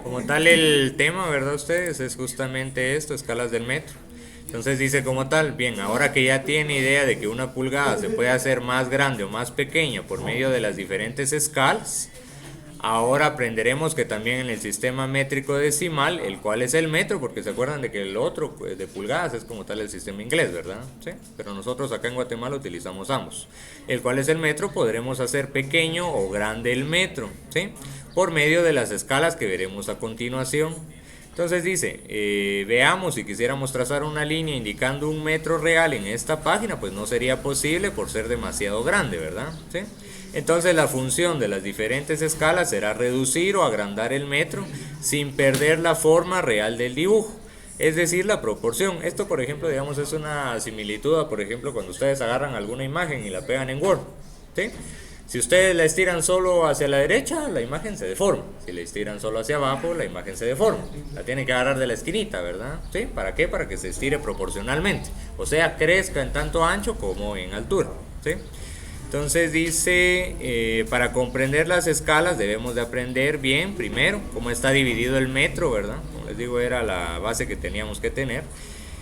Como tal el tema, ¿verdad ustedes? Es justamente esto, escalas del metro. Entonces dice como tal, bien, ahora que ya tiene idea de que una pulgada se puede hacer más grande o más pequeña por medio de las diferentes escalas, ahora aprenderemos que también en el sistema métrico decimal, el cual es el metro, porque se acuerdan de que el otro pues, de pulgadas es como tal el sistema inglés, ¿verdad? ¿Sí? Pero nosotros acá en Guatemala utilizamos ambos. El cual es el metro, podremos hacer pequeño o grande el metro, ¿sí? Por medio de las escalas que veremos a continuación. Entonces dice, veamos si quisiéramos trazar una línea indicando un metro real en esta página, pues no sería posible por ser demasiado grande, ¿verdad? ¿Sí? Entonces la función de las diferentes escalas será reducir o agrandar el metro sin perder la forma real del dibujo, es decir, la proporción. Esto, por ejemplo, digamos, es una similitud a, por ejemplo, cuando ustedes agarran alguna imagen y la pegan en Word, ¿sí? Si ustedes la estiran solo hacia la derecha, la imagen se deforma. Si la estiran solo hacia abajo, la imagen se deforma. La tienen que agarrar de la esquinita, ¿verdad? ¿Sí? ¿Para qué? Para que se estire proporcionalmente. O sea, crezca en tanto ancho como en altura, ¿sí? Entonces dice, para comprender las escalas debemos de aprender bien, primero, cómo está dividido el metro, ¿verdad? Como les digo, era la base que teníamos que tener.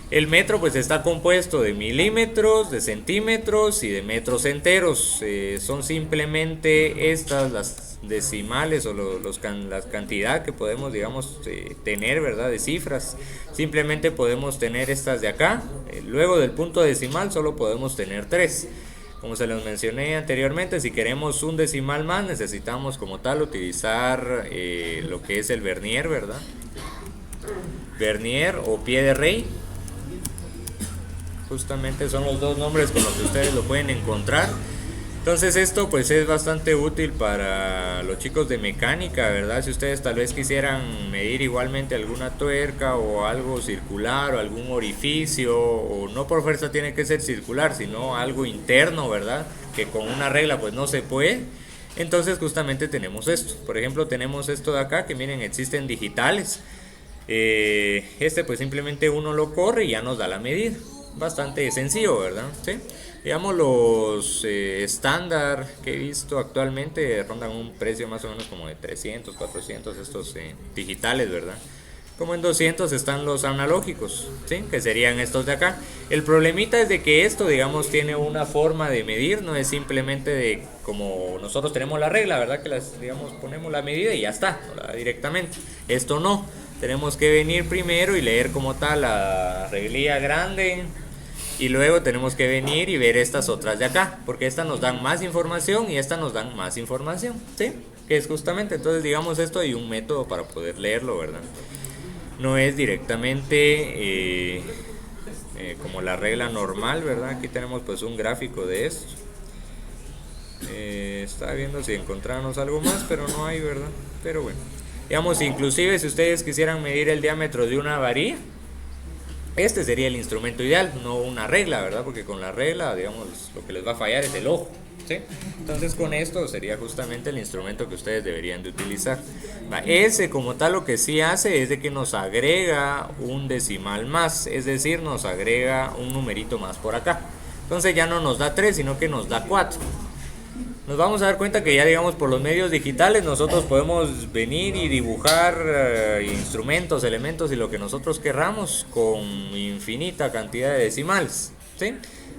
El metro pues está compuesto de milímetros, de centímetros y de metros enteros. Son simplemente estas las decimales o la cantidad que podemos, digamos, tener, ¿verdad? De cifras. Simplemente podemos tener estas de acá. Luego del punto decimal solo podemos tener 3. Como se los mencioné anteriormente, si queremos un decimal más necesitamos como tal utilizar lo que es el vernier, ¿verdad? Vernier o pie de rey. Justamente son los dos nombres con los que ustedes lo pueden encontrar. Entonces esto pues es bastante útil para los chicos de mecánica, ¿verdad? Si ustedes tal vez quisieran medir igualmente alguna tuerca o algo circular o algún orificio, o no por fuerza tiene que ser circular, sino algo interno, ¿verdad? Que con una regla pues no se puede. Entonces justamente tenemos esto. Por ejemplo, tenemos esto de acá que miren, existen digitales. Este pues simplemente uno lo corre y ya nos da la medida. Bastante sencillo, ¿verdad? ¿Sí? Digamos los estándar que he visto actualmente rondan un precio más o menos como de 300, 400 estos digitales, ¿verdad? Como en 200 están los analógicos, ¿sí? Que serían estos de acá. El problemita es de que esto, digamos, tiene una forma de medir, no es simplemente de como nosotros tenemos la regla, ¿verdad? Que las, digamos, ponemos la medida y ya está, ¿verdad? Directamente. Esto no, tenemos que venir primero y leer como tal la reglilla grande. Y luego tenemos que venir y ver estas otras de acá, porque estas nos dan más información y estas nos dan más información, ¿sí? Que es justamente, entonces digamos esto hay un método para poder leerlo, ¿verdad? No es directamente como la regla normal, ¿verdad? Aquí tenemos pues un gráfico de esto. Estaba viendo si encontramos algo más, pero no hay, ¿verdad? Pero bueno, digamos, inclusive si ustedes quisieran medir el diámetro de una varilla, este sería el instrumento ideal, no una regla, ¿verdad? Porque con la regla, digamos, lo que les va a fallar es el ojo, ¿sí? Entonces con esto sería justamente el instrumento que ustedes deberían de utilizar. Ese como tal lo que sí hace es de que nos agrega un decimal más, es decir, nos agrega un numerito más por acá. Entonces ya no nos da 3, sino que nos da 4. Nos vamos a dar cuenta que ya digamos por los medios digitales nosotros podemos venir y dibujar instrumentos, elementos y lo que nosotros querramos con infinita cantidad de decimales, ¿sí?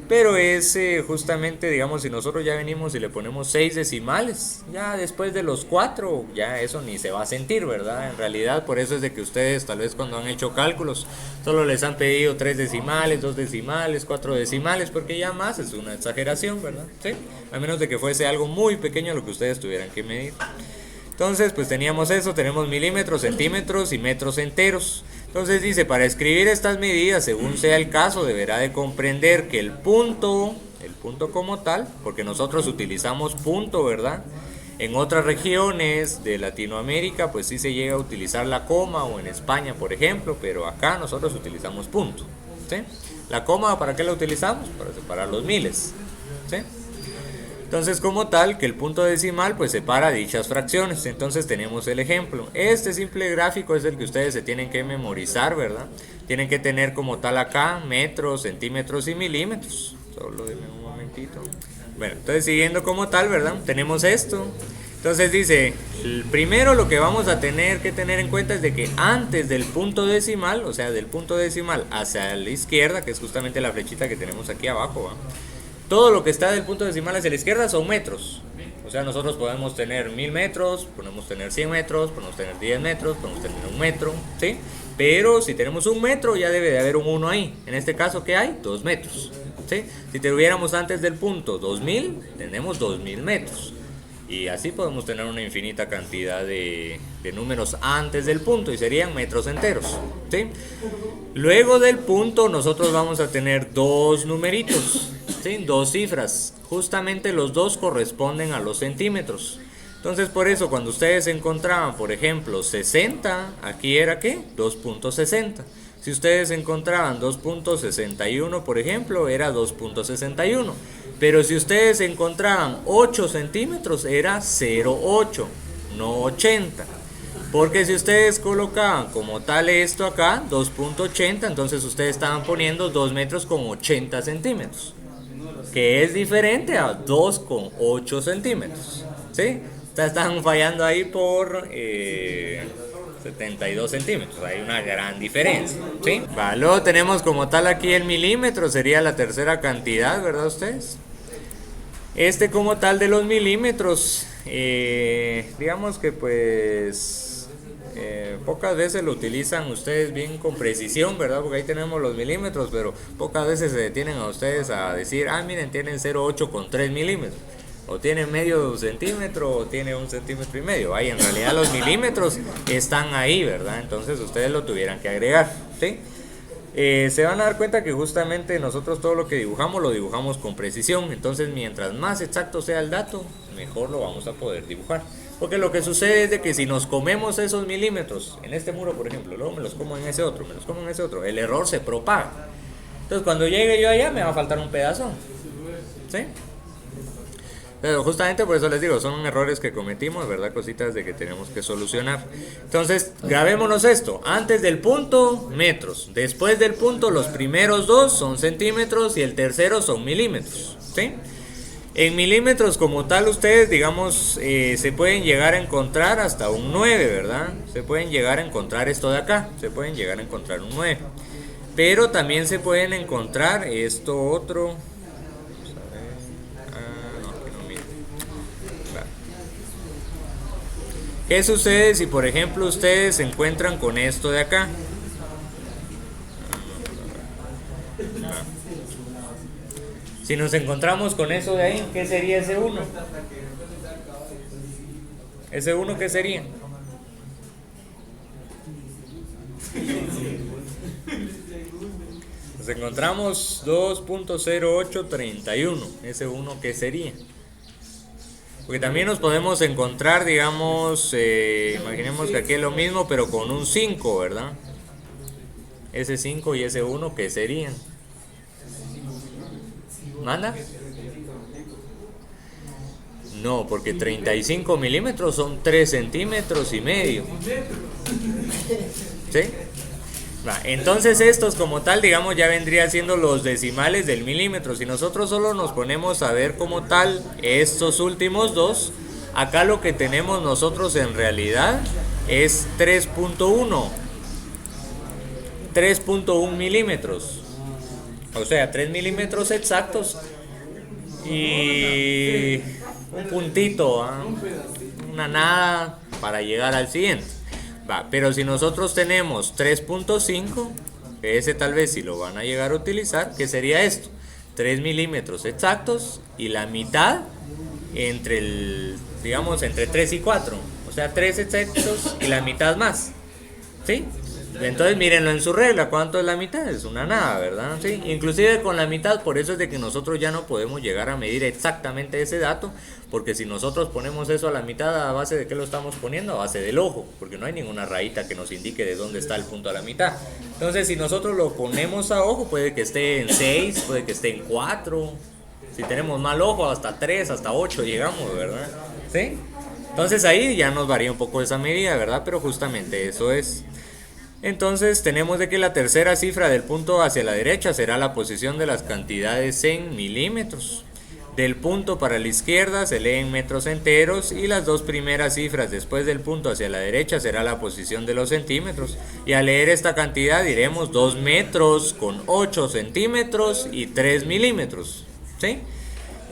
Pero es justamente, digamos, si nosotros ya venimos y le ponemos 6 decimales, ya después de los 4, ya eso ni se va a sentir, ¿verdad? En realidad, por eso es de que ustedes tal vez cuando han hecho cálculos, solo les han pedido 3 decimales, 2 decimales, 4 decimales, porque ya más es una exageración, ¿verdad? ¿Sí? A menos de que fuese algo muy pequeño lo que ustedes tuvieran que medir. Entonces, pues teníamos eso, tenemos milímetros, centímetros y metros enteros. Entonces dice, para escribir estas medidas, según sea el caso, deberá de comprender que el punto como tal, porque nosotros utilizamos punto, ¿verdad? En otras regiones de Latinoamérica, pues sí se llega a utilizar la coma, o en España, por ejemplo, pero acá nosotros utilizamos punto, ¿sí? La coma, ¿para qué la utilizamos? Para separar los miles, ¿sí? Entonces como tal que el punto decimal pues separa dichas fracciones. Entonces tenemos el ejemplo. Este simple gráfico es el que ustedes se tienen que memorizar, ¿verdad? Tienen que tener como tal acá metros, centímetros y milímetros. Solo denme un momentito. Bueno, entonces siguiendo como tal, ¿verdad? Tenemos esto. Entonces dice, primero lo que vamos a tener que tener en cuenta es de que antes del punto decimal, o sea, del punto decimal hacia la izquierda, que es justamente la flechita que tenemos aquí abajo, ¿va? Todo lo que está del punto decimal hacia la izquierda son metros. O sea, nosotros podemos tener 1000 metros, podemos tener 100 metros, podemos tener 10 metros, podemos tener 1 metro, ¿sí? Pero si tenemos 1 metro ya debe de haber un 1 ahí. En este caso, ¿qué hay? 2 metros, ¿sí? Si tuviéramos antes del punto 2000, tenemos 2000 metros. Y así podemos tener una infinita cantidad de números antes del punto y serían metros enteros, ¿sí? Luego del punto nosotros vamos a tener dos numeritos, ¿sí? Dos cifras. Justamente los dos corresponden a los centímetros. Entonces por eso cuando ustedes encontraban, por ejemplo, 60, aquí era ¿qué? 2.60. Si ustedes encontraban 2.61, por ejemplo, era 2.61. Pero si ustedes encontraban 8 centímetros, era 0.8, no 80. Porque si ustedes colocaban como tal esto acá, 2.80, entonces ustedes estaban poniendo 2 metros con 80 centímetros. Que es diferente a 2,8 centímetros. ¿Sí? Están fallando ahí por 72 centímetros. Hay una gran diferencia. ¿Sí? Luego tenemos como tal aquí el milímetro. Sería la tercera cantidad, ¿verdad ustedes? Este como tal de los milímetros. Digamos que pues... pocas veces lo utilizan ustedes bien con precisión, ¿verdad? Porque ahí tenemos los milímetros, pero pocas veces se detienen a ustedes a decir, miren, tienen 0,8 con 3 milímetros, o tienen medio centímetro, o tiene 1,5 centímetros. En realidad los milímetros están ahí, ¿verdad? Entonces ustedes lo tuvieran que agregar, ¿sí? Se van a dar cuenta que justamente nosotros todo lo que dibujamos lo dibujamos con precisión. Entonces mientras más exacto sea el dato, mejor lo vamos a poder dibujar. Porque lo que sucede es de que si nos comemos esos milímetros en este muro, por ejemplo, luego me los como en ese otro, el error se propaga. Entonces cuando llegue yo allá me va a faltar un pedazo, ¿sí? Pero justamente por eso les digo, son errores que cometimos, ¿verdad? Cositas de que tenemos que solucionar. Entonces, grabémonos esto. Antes del punto, metros. Después del punto, los primeros dos son centímetros y el tercero son milímetros, ¿sí? En milímetros como tal ustedes, digamos, se pueden llegar a encontrar hasta un 9, ¿verdad? Se pueden llegar a encontrar esto de acá, se pueden llegar a encontrar un 9. Pero también se pueden encontrar esto otro. ¿Qué sucede si por ejemplo ustedes se encuentran con esto de acá? Si nos encontramos con eso de ahí, ¿qué sería ese 1? ¿Ese 1 qué sería? Nos encontramos 2.0831. ¿Ese 1 qué sería? Porque también nos podemos encontrar, digamos, imaginemos que aquí es lo mismo, pero con un 5, ¿verdad? Ese 5 y ese 1, ¿qué serían? ¿Manda? No, porque 35 milímetros son 3 centímetros y medio. ¿Sí? Entonces estos como tal, digamos, ya vendrían siendo los decimales del milímetro. Si nosotros solo nos ponemos a ver como tal estos últimos dos, acá lo que tenemos nosotros en realidad es 3.1 milímetros. O sea, 3 milímetros exactos y un puntito, una nada para llegar al siguiente. Pero si nosotros tenemos 3.5, ese tal vez si lo van a llegar a utilizar, ¿qué sería esto? 3 milímetros exactos y la mitad entre digamos, entre 3 y 4. O sea, 3 exactos y la mitad más. ¿Sí? Entonces mírenlo en su regla, ¿cuánto es la mitad? Es una nada, ¿verdad? ¿Sí? Inclusive con la mitad, por eso es de que nosotros ya no podemos llegar a medir exactamente ese dato, porque si nosotros ponemos eso a la mitad, ¿a base de qué lo estamos poniendo? A base del ojo, porque no hay ninguna rayita que nos indique de dónde está el punto a la mitad. Entonces si nosotros lo ponemos a ojo, puede que esté en 6, puede que esté en 4, si tenemos mal ojo hasta 3, hasta 8 llegamos, ¿verdad? ¿Sí? Entonces ahí ya nos varía un poco esa medida, ¿verdad? Pero justamente eso es. Entonces tenemos de que la tercera cifra del punto hacia la derecha será la posición de las cantidades en milímetros. Del punto para la izquierda se lee en metros enteros y las dos primeras cifras después del punto hacia la derecha será la posición de los centímetros. Y al leer esta cantidad diremos 2 metros con 8 centímetros y 3 milímetros. ¿Sí?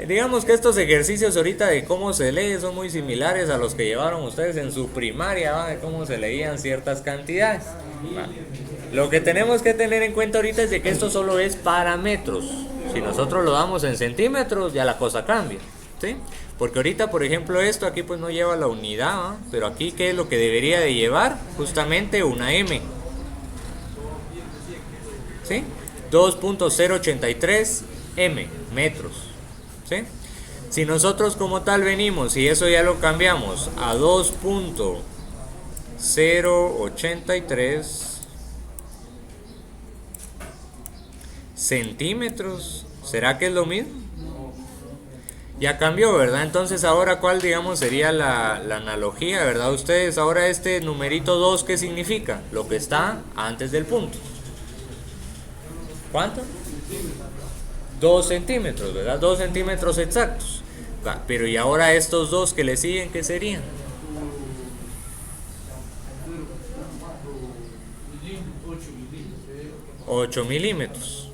Digamos que estos ejercicios ahorita de cómo se lee son muy similares a los que llevaron ustedes en su primaria, ¿va? De cómo se leían ciertas cantidades. ¿Va? Lo que tenemos que tener en cuenta ahorita es de que esto solo es para metros. Si nosotros lo damos en centímetros, ya la cosa cambia, ¿sí? Porque ahorita, por ejemplo, esto aquí pues no lleva la unidad, ¿va? Pero aquí, ¿qué es lo que debería de llevar? Justamente una M, ¿sí? 2.083 M, metros, ¿sí? Si nosotros como tal venimos y eso ya lo cambiamos a 2.083 centímetros, ¿será que es lo mismo? Ya cambió, ¿verdad? Entonces ahora, ¿cuál digamos sería la analogía, ¿verdad? Ustedes, ahora este numerito 2, ¿qué significa? Lo que está antes del punto. ¿Cuánto? 2 centímetros, ¿verdad? 2 centímetros exactos. Va, pero y ahora estos dos que le siguen, ¿qué serían? 8 milímetros.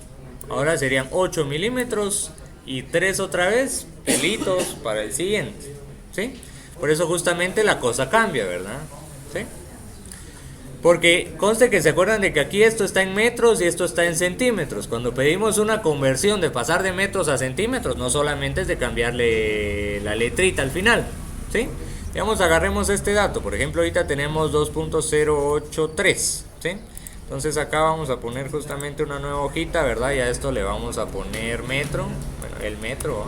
Ahora serían 8 milímetros y 3 otra vez, pelitos para el siguiente, ¿sí? Por eso justamente la cosa cambia, ¿verdad? ¿Sí? Porque conste que se acuerdan de que aquí esto está en metros y esto está en centímetros. Cuando pedimos una conversión de pasar de metros a centímetros, no solamente es de cambiarle la letrita al final, ¿sí? Digamos, agarremos este dato. Por ejemplo, ahorita tenemos 2.083, ¿sí? Entonces acá vamos a poner justamente una nueva hojita, ¿verdad? Y a esto le vamos a poner metro, bueno, el metro, ¿va?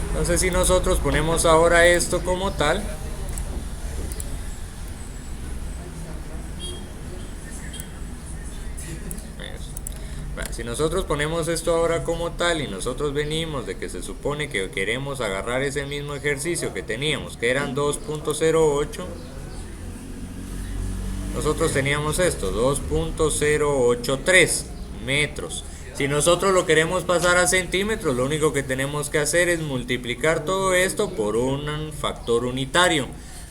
Entonces si nosotros ponemos ahora esto como tal, si nosotros ponemos esto ahora como tal y nosotros venimos de que se supone que queremos agarrar ese mismo ejercicio que teníamos, que eran 2.08, nosotros teníamos esto, 2.083 metros. Si nosotros lo queremos pasar a centímetros, lo único que tenemos que hacer es multiplicar todo esto por un factor unitario.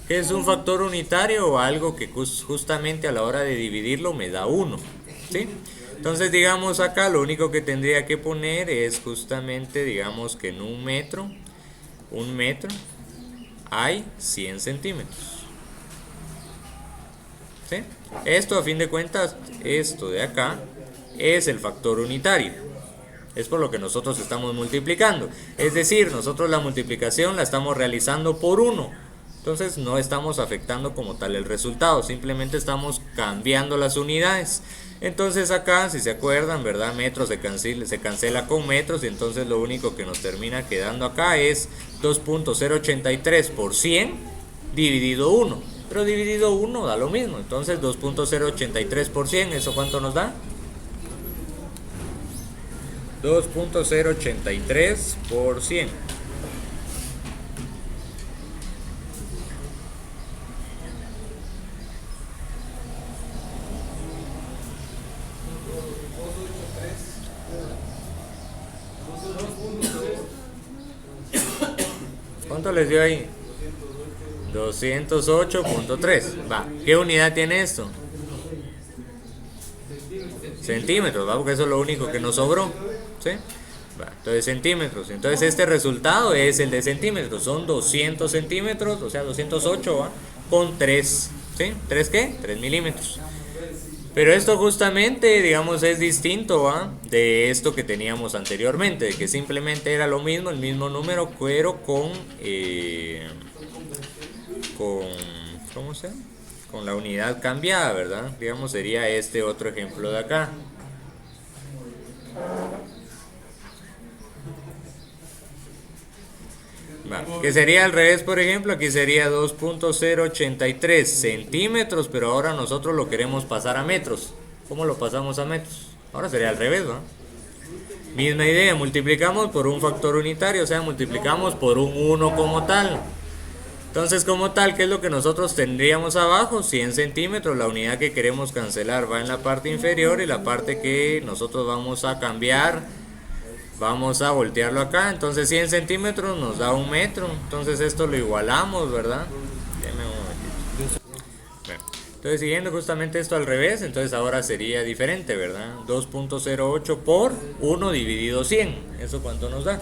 ¿Qué es un factor unitario? O algo que justamente a la hora de dividirlo me da 1, ¿sí? Entonces digamos acá lo único que tendría que poner es justamente, digamos que en un metro hay 100 centímetros. ¿Sí? Esto a fin de cuentas, esto de acá es el factor unitario. Es por lo que nosotros estamos multiplicando. Es decir, nosotros la multiplicación la estamos realizando por 1. Entonces no estamos afectando como tal el resultado. Simplemente estamos cambiando las unidades. Entonces acá, si se acuerdan, ¿verdad? Metros se cancela con metros. Y entonces lo único que nos termina quedando acá es 2.083 por 100 dividido 1. Pero dividido 1 da lo mismo. Entonces 2.083 por 100, ¿eso cuánto nos da? 2.083 por 100. ¿Cuánto les dio ahí? 208.3. Va, ¿qué unidad tiene esto? Centímetros, ¿va? Porque eso es lo único que nos sobró, ¿sí? Va, entonces centímetros. Entonces este resultado es el de centímetros. Son 200 centímetros, o sea 208, ¿va? Con 3, ¿sí? ¿3 qué? 3 milímetros. Pero esto justamente, digamos, es distinto, ¿va? De esto que teníamos anteriormente, de que simplemente era lo mismo, el mismo número, pero ¿cómo se llama? Con la unidad cambiada, ¿verdad? Digamos, sería este otro ejemplo de acá. Que sería al revés, por ejemplo, aquí sería 2.083 centímetros, pero ahora nosotros lo queremos pasar a metros. ¿Cómo lo pasamos a metros? Ahora sería al revés, ¿no? Misma idea, multiplicamos por un factor unitario, o sea, multiplicamos por un 1 como tal. Entonces, como tal, ¿qué es lo que nosotros tendríamos abajo? 100 centímetros, la unidad que queremos cancelar va en la parte inferior y la parte que nosotros vamos a cambiar Vamos a voltearlo acá, entonces 100 centímetros nos da 1 metro, entonces esto lo igualamos, ¿verdad? Deme un momentito. Bueno, entonces siguiendo justamente esto al revés, entonces ahora sería diferente, ¿verdad? 2.08 por 1 dividido 100, ¿eso cuánto nos da?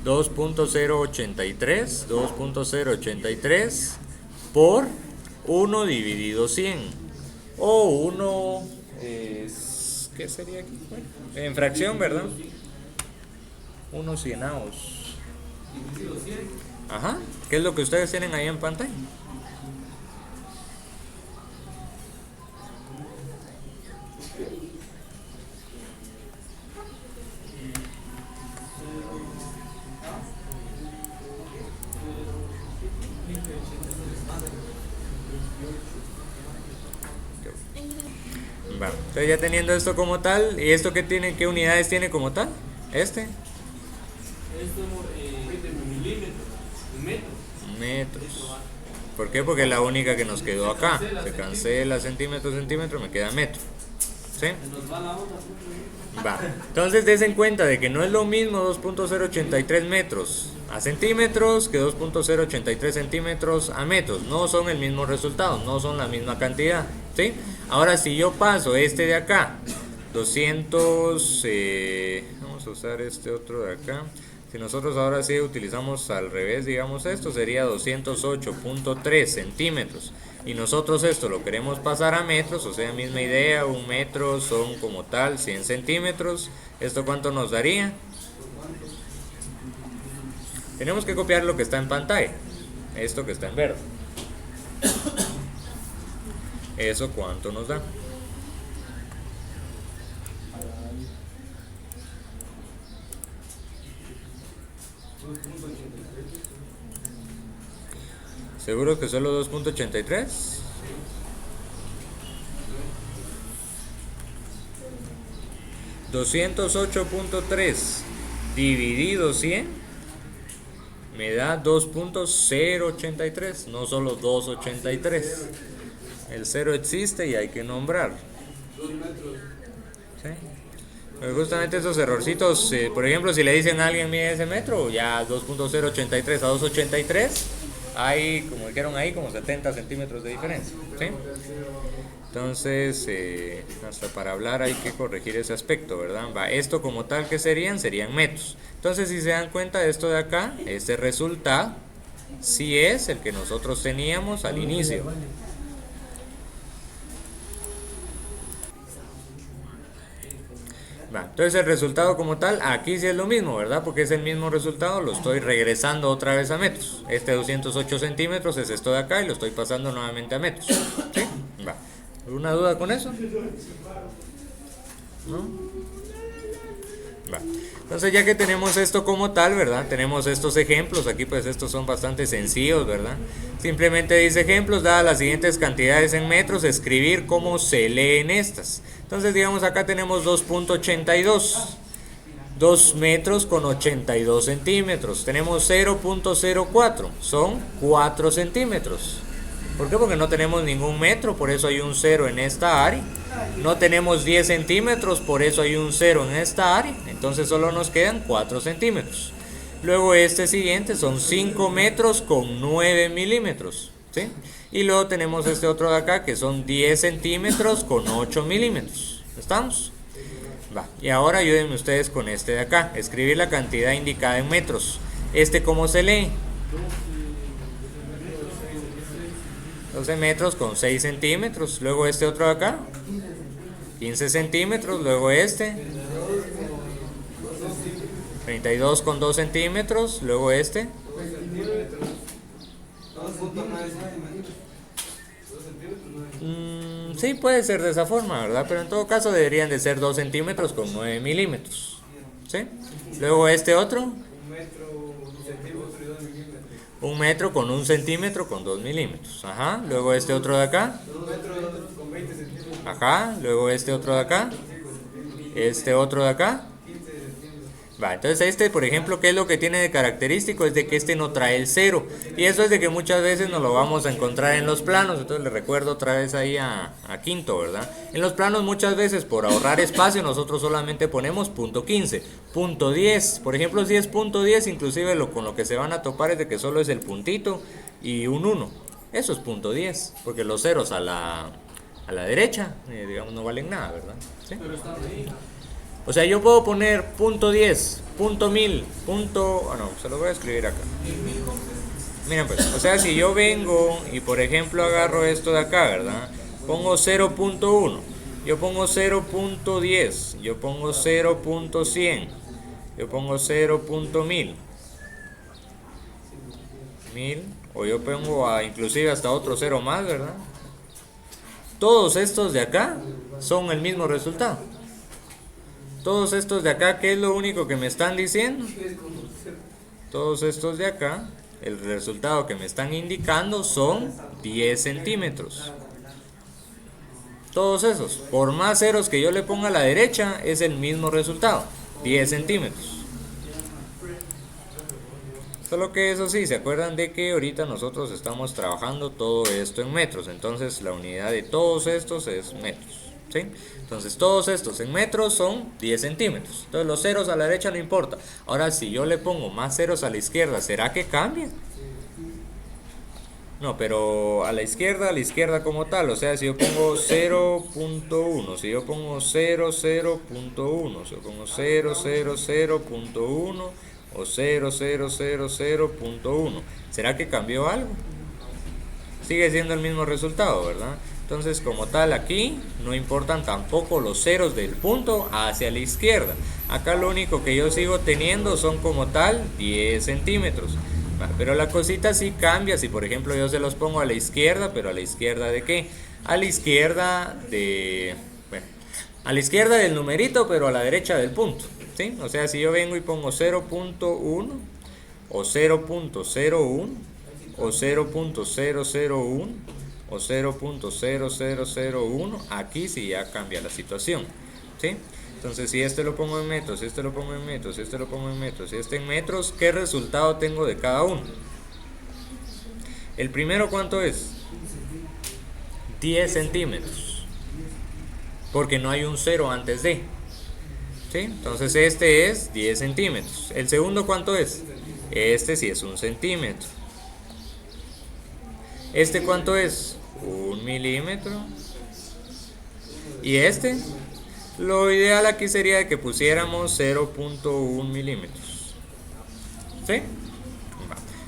2.083 por 1 dividido 100, o 1, ¿qué sería aquí? Bueno, en fracción, ¿verdad? 1 cienaos. Ajá, ¿qué es lo que ustedes tienen ahí en pantalla? Va, entonces ya teniendo esto como tal, ¿y esto qué tiene, qué unidades tiene como tal? Esto, metros. ¿Por qué? Porque es la única que nos quedó acá. Se cancela centímetro, centímetro, me queda metro. ¿Sí? Va. Entonces des en cuenta de que no es lo mismo 2.083 metros a centímetros que 2.083 centímetros a metros. No son el mismo resultado, no son la misma cantidad. ¿Sí? Ahora si yo paso este de acá, 200, vamos a usar este otro de acá. Si nosotros ahora sí utilizamos al revés, digamos esto, sería 208.3 centímetros. Y nosotros esto lo queremos pasar a metros, o sea, misma idea, 1 metro son como tal 100 centímetros. ¿Esto cuánto nos daría? Tenemos que copiar lo que está en pantalla, esto que está en verde. ¿Eso cuánto nos da? ¿Seguro que solo 2.83? $208.3 dividido 100 me da 2.083, no solo 283. El 0 existe y hay que nombrar. ¿Sí? Pues justamente esos errorcitos, por ejemplo, si le dicen a alguien mide ese metro, ya 2.083 a 283, hay, como dijeron ahí, como 70 centímetros de diferencia. ¿Sí? Entonces, hasta para hablar hay que corregir ese aspecto, ¿verdad? Va, esto como tal que serían metros. Entonces, si se dan cuenta, esto de acá, este resultado, sí es el que nosotros teníamos al inicio. Va, entonces el resultado como tal, aquí sí es lo mismo, ¿verdad? Porque es el mismo resultado, lo estoy regresando otra vez a metros. Este 208 centímetros es esto de acá y lo estoy pasando nuevamente a metros. ¿Sí? Va. ¿Alguna duda con eso? ¿No? Va. Entonces ya que tenemos esto como tal, ¿verdad? Tenemos estos ejemplos, aquí pues estos son bastante sencillos, ¿verdad? Simplemente dice ejemplos, dadas las siguientes cantidades en metros, escribir cómo se leen estas. Entonces digamos acá tenemos 2.82, 2 metros con 82 centímetros. Tenemos 0.04, son 4 centímetros. ¿Por qué? Porque no tenemos ningún metro, por eso hay un 0 en esta área. No tenemos 10 centímetros, por eso hay un 0 en esta área. Entonces solo nos quedan 4 centímetros. Luego este siguiente son 5 metros con 9 milímetros. ¿Sí? Y luego tenemos este otro de acá que son 10 centímetros con 8 milímetros. ¿Estamos? Va. Y ahora ayúdenme ustedes con este de acá. Escribir la cantidad indicada en metros. ¿Este cómo se lee? 12 metros con 6 centímetros. Luego este otro de acá. 15 centímetros. Luego este. 32 con 2 centímetros. Luego este. Sí, puede ser de esa forma, ¿verdad? Pero en todo caso deberían de ser 2 centímetros con 9 milímetros. ¿Sí? Luego este otro. 1 metro con 1 centímetro con 2 milímetros. Ajá. Luego este otro de acá. Ajá. Luego este otro de acá. Este otro de acá. Va, entonces este, por ejemplo, ¿qué es lo que tiene de característico? Es de que este no trae el cero. Y eso es de que muchas veces nos lo vamos a encontrar en los planos. Entonces le recuerdo otra vez ahí a Quinto, ¿verdad? En los planos muchas veces por ahorrar espacio nosotros solamente ponemos punto 15, punto 10. Por ejemplo, si es punto 10, inclusive con lo que se van a topar es de que solo es el puntito y un 1. Eso es punto 10, porque los ceros a la derecha, digamos, no valen nada, ¿verdad? ¿Sí? O sea, yo puedo poner punto 10, punto 1000, punto... no, se lo voy a escribir acá. Miren pues, o sea, si yo vengo y por ejemplo agarro esto de acá, ¿verdad? Pongo 0.1, yo pongo 0.10, yo pongo 0.100, yo pongo 0.1000, o yo pongo inclusive hasta otro cero más, ¿verdad? Todos estos de acá son el mismo resultado. Todos estos de acá, ¿qué es lo único que me están diciendo? Todos estos de acá, el resultado que me están indicando son 10 centímetros. Todos esos, por más ceros que yo le ponga a la derecha, es el mismo resultado, 10 centímetros. Solo que eso sí, se acuerdan de que ahorita nosotros estamos trabajando todo esto en metros, entonces la unidad de todos estos es metros, ¿sí? Entonces todos estos en metros son 10 centímetros, entonces los ceros a la derecha no importa. Ahora si yo le pongo más ceros a la izquierda, ¿será que cambia? No, pero a la izquierda como tal, o sea, si yo pongo 0.1, si yo pongo 0, 0.1, si yo pongo 0, 0, 0.1 o 0, 0, 0, 0.1, ¿será que cambió algo? Sigue siendo el mismo resultado, ¿verdad? Entonces, como tal, aquí no importan tampoco los ceros del punto hacia la izquierda. Acá lo único que yo sigo teniendo son como tal 10 centímetros. Pero la cosita sí cambia si por ejemplo yo se los pongo a la izquierda, pero a la izquierda de qué? A la izquierda de... bueno, a la izquierda del numerito, pero a la derecha del punto, ¿sí? O sea, si yo vengo y pongo 0.1 o 0.01 o 0.001 o 0.0001, aquí sí ya cambia la situación, ¿sí? Entonces, si este lo pongo en metros, si este lo pongo en metros, si este lo pongo en metros, si este en metros, ¿qué resultado tengo de cada uno? El primero, ¿cuánto es? 10 centímetros. Porque no hay un cero antes de. ¿Sí? Entonces, este es 10 centímetros. ¿El segundo cuánto es? Este sí es 1 centímetro. ¿Este cuánto es? 1 milímetro. ¿Y este? Lo ideal aquí sería que pusiéramos 0.1 milímetros. ¿Sí?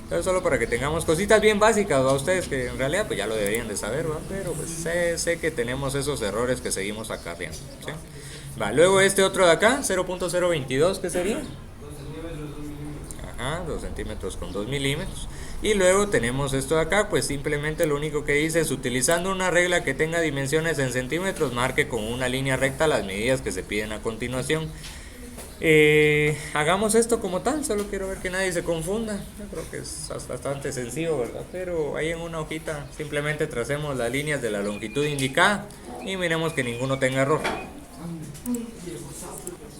Entonces solo para que tengamos cositas bien básicas a ustedes que en realidad pues ya lo deberían de saber, ¿va? Pero pues sé que tenemos esos errores que seguimos acarreando, ¿sí? Va, luego este otro de acá, 0.022, ¿qué sería? Ajá, 2 centímetros con 2 milímetros. Y luego tenemos esto de acá, pues simplemente lo único que dice es utilizando una regla que tenga dimensiones en centímetros, marque con una línea recta las medidas que se piden a continuación. Hagamos esto como tal, solo quiero ver que nadie se confunda. Yo creo que es bastante sencillo, ¿verdad? Pero ahí en una hojita simplemente tracemos las líneas de la longitud indicada y miremos que ninguno tenga error.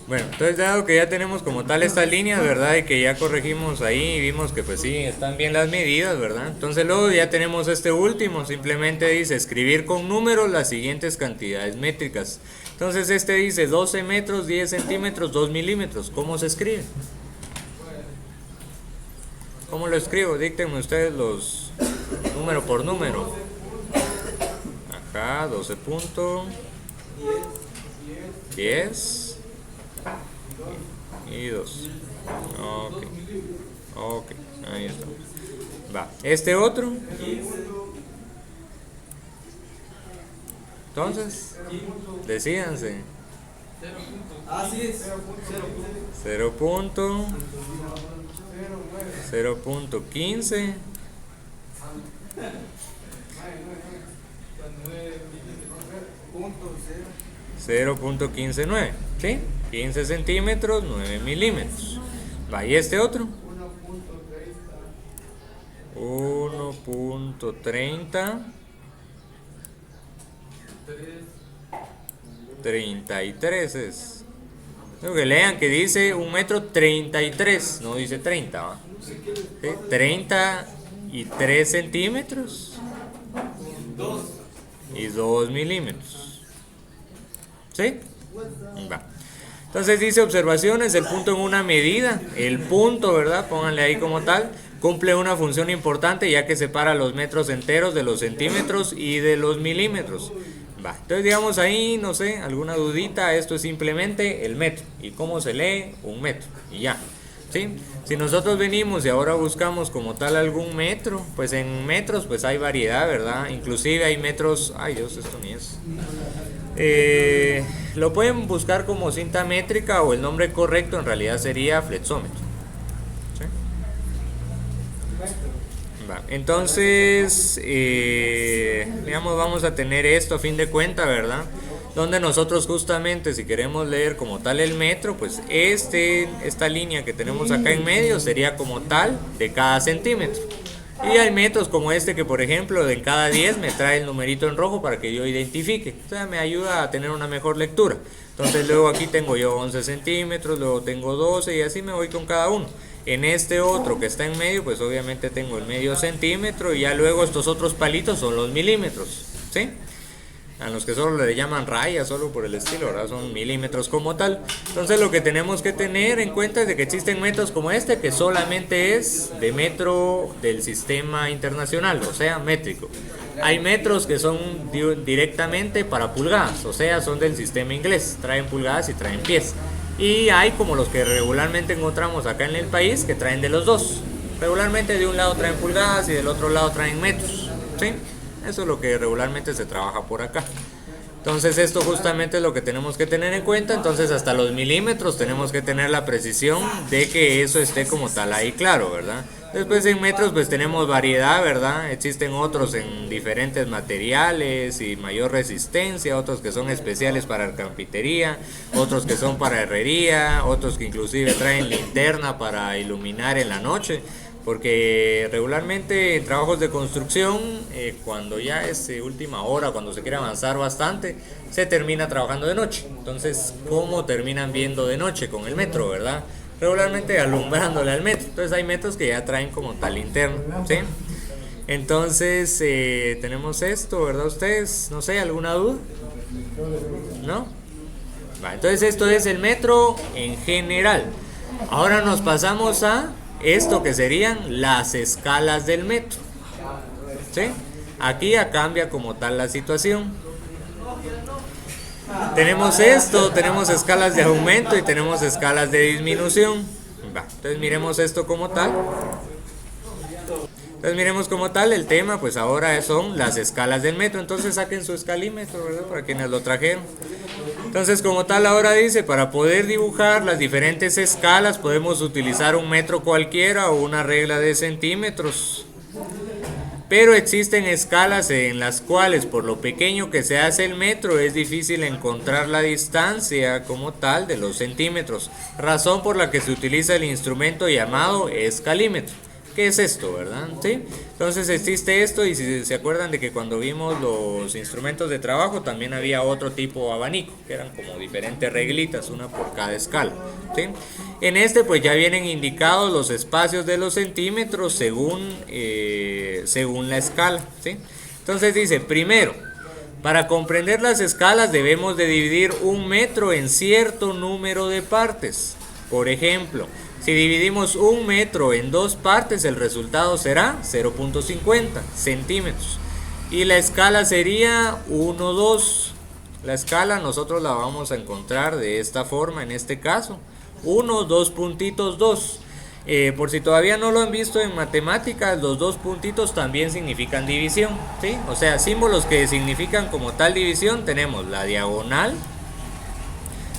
Bueno, entonces dado que ya tenemos como tal estas líneas, ¿verdad? Y que ya corregimos ahí y vimos que pues sí, están bien las medidas, ¿verdad? Entonces luego ya tenemos este último, simplemente dice escribir con números las siguientes cantidades métricas. Entonces este dice 12 metros, 10 centímetros, 2 milímetros. ¿Cómo se escribe? ¿Cómo lo escribo? Díctenme ustedes los número por número. Acá, 12.10 y 2. Ok, ahí está. Va, este otro. Entonces, decídanse. Así es. 0.15 0.159, ¿sí? 15 centímetros, 9 milímetros. Va, y este otro 1.30 33 es. Quiero que lean que dice 1,33 m, no dice 30, ¿va? ¿Sí? 33 centímetros y 2 milímetros. ¿Sí? Va. Entonces dice observaciones, el punto en una medida, el punto, ¿verdad? Pónganle ahí como tal, cumple una función importante ya que separa los metros enteros de los centímetros y de los milímetros. Va. Entonces digamos ahí, no sé, alguna dudita, esto es simplemente el metro. ¿Y cómo se lee? Un metro. Y ya. ¿Sí? Si nosotros venimos y ahora buscamos como tal algún metro, pues en metros pues hay variedad, ¿verdad? Inclusive hay metros, ay Dios, esto ni es. Lo pueden buscar como cinta métrica o el nombre correcto en realidad sería flexómetro. ¿Sí? Va. Entonces, digamos, vamos a tener esto a fin de cuenta, ¿verdad? Donde nosotros justamente si queremos leer como tal el metro, pues esta línea que tenemos acá en medio sería como tal de cada centímetro. Y hay metros como este que por ejemplo de cada 10 me trae el numerito en rojo para que yo identifique. O sea, me ayuda a tener una mejor lectura. Entonces luego aquí tengo yo 11 centímetros, luego tengo 12 y así me voy con cada uno. En este otro que está en medio pues obviamente tengo el medio centímetro y ya luego estos otros palitos son los milímetros. ¿Sí? A los que solo le llaman rayas, solo por el estilo, ¿verdad? Son milímetros como tal. Entonces lo que tenemos que tener en cuenta es de que existen metros como este que solamente es de metro del sistema internacional, o sea, métrico. Hay metros que son directamente para pulgadas, o sea, son del sistema inglés, traen pulgadas y traen pies. Y hay como los que regularmente encontramos acá en el país que traen de los dos. Regularmente de un lado traen pulgadas y del otro lado traen metros, ¿sí? Eso es lo que regularmente se trabaja por acá. Entonces esto justamente es lo que tenemos que tener en cuenta. Entonces hasta los milímetros tenemos que tener la precisión de que eso esté como tal ahí claro, ¿verdad? Después en metros pues tenemos variedad, ¿verdad? Existen otros en diferentes materiales y mayor resistencia, otros que son especiales para carpintería, otros que son para herrería, otros que inclusive traen linterna para iluminar en la noche. Porque regularmente en trabajos de construcción, cuando ya es última hora, cuando se quiere avanzar bastante, se termina trabajando de noche. Entonces, ¿cómo terminan viendo de noche con el metro, verdad? Regularmente alumbrándole al metro. Entonces hay metros que ya traen como tal linterna, ¿sí? Entonces, tenemos esto, ¿verdad ustedes? No sé, ¿alguna duda? ¿No? Va, entonces esto es el metro en general. Ahora nos pasamos a esto que serían las escalas del metro. ¿Sí? Aquí ya cambia como tal la situación. Tenemos esto, tenemos escalas de aumento y tenemos escalas de disminución. Va, entonces miremos esto como tal. Entonces miremos como tal el tema, pues ahora son las escalas del metro. Entonces saquen su escalímetro, ¿verdad? Para quienes lo trajeron. Entonces como tal ahora dice, para poder dibujar las diferentes escalas podemos utilizar un metro cualquiera o una regla de centímetros. Pero existen escalas en las cuales por lo pequeño que se hace el metro es difícil encontrar la distancia como tal de los centímetros. Razón por la que se utiliza el instrumento llamado escalímetro. ¿Qué es esto, verdad? ¿Sí? Entonces existe esto y si se acuerdan de que cuando vimos los instrumentos de trabajo también había otro tipo de abanico, que eran como diferentes reglitas, una por cada escala, ¿sí? En este pues ya vienen indicados los espacios de los centímetros según la escala, ¿sí? Entonces dice, primero, para comprender las escalas debemos de dividir un metro en cierto número de partes. Por ejemplo, si dividimos un metro en dos partes, el resultado será 0.50 centímetros. Y la escala sería 1, 2. La escala nosotros la vamos a encontrar de esta forma, en este caso. 1, 2 puntitos, 2. Por si todavía no lo han visto en matemáticas, los dos puntitos también significan división, ¿sí? O sea, símbolos que significan como tal división, tenemos la diagonal.